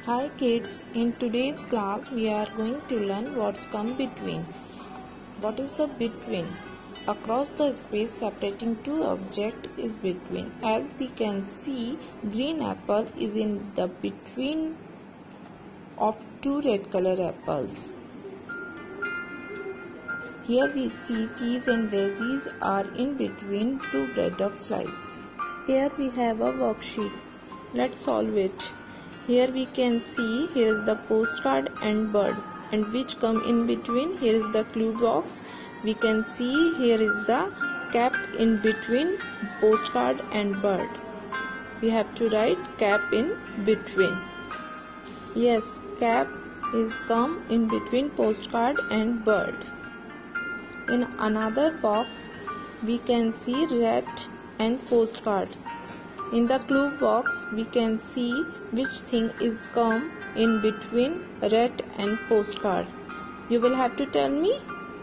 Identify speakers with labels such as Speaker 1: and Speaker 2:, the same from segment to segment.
Speaker 1: Hi kids, in today's class we are going to learn what's come between. What is the between? Across the space separating two objects is between. As we can see, green apple is in the between of two red color apples. Here we see cheese and veggies are in between two bread of slice. Here we have a worksheet. Let's solve it. Here we can see here is the postcard and bird, and which come in between. Here is the clue box. We can see here is the cap in between postcard and bird. We have to write cap in between. Yes, cap is come in between postcard and bird. In another box we can see rat and postcard. In the clue box we can see which thing is come in between rat and postcard. You will have to tell me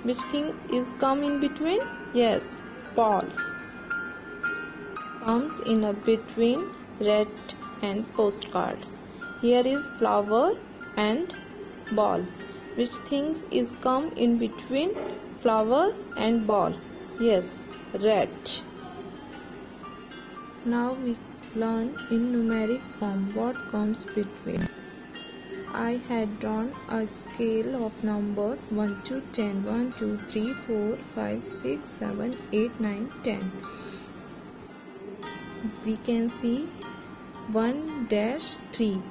Speaker 1: which thing is come in between. Yes, ball comes in a between rat and postcard. Here is flower and ball. Which things is come in between flower and ball? Yes, rat. Now we learn in numeric form what comes between. I had drawn a scale of numbers 1 to 10. 1, 2, 3, 4, 5, 6, 7, 8, 9, 10. We can see 1-3.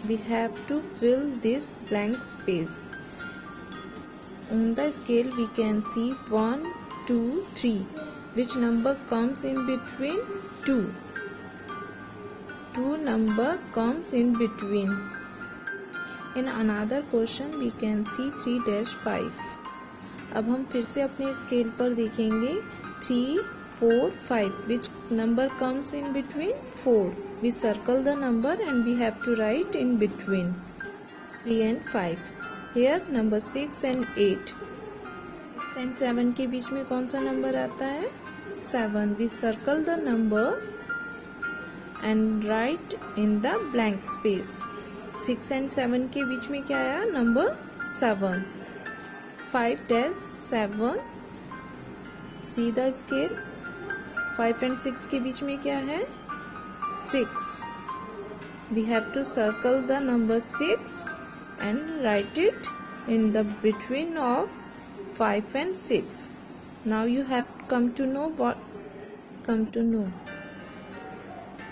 Speaker 1: We have to fill this blank space. On the scale we can see 1, 2, 3. Which number comes in between? 2. 2 number comes in between. In another question we can see 3-5. अब हम फिर से अपने scale पर देखेंगे 3, 4, 5. Which number comes in between? 4. We circle the number and we have to write in between 3 and 5. Here number 6 and 8. 6 and 7 के बीच में कौन सा नंबर आता है? 7. We circle the number and write in the blank space. 6 and 7 के बीच में क्या आया? Number 7. 5-7. See the scale. 5 and 6 के बीच में क्या है? 6. We have to circle the number 6 and write it in the between of 5 and 6. Now you have come to know what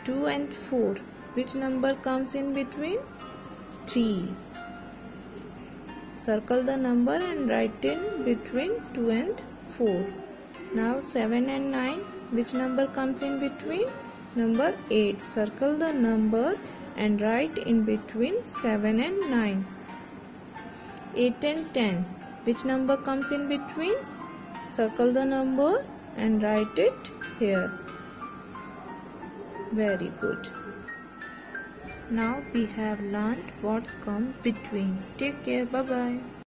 Speaker 1: 2 and 4. Which number comes in between? 3. Circle the number and write in between 2 and 4. Now 7 and 9. Which number comes in between? Number 8. Circle the number and write in between 7 and 9. 8 and 10. Which number comes in between? Circle the number and write it here. Very good. Now we have learned what's come between. Take care. Bye bye.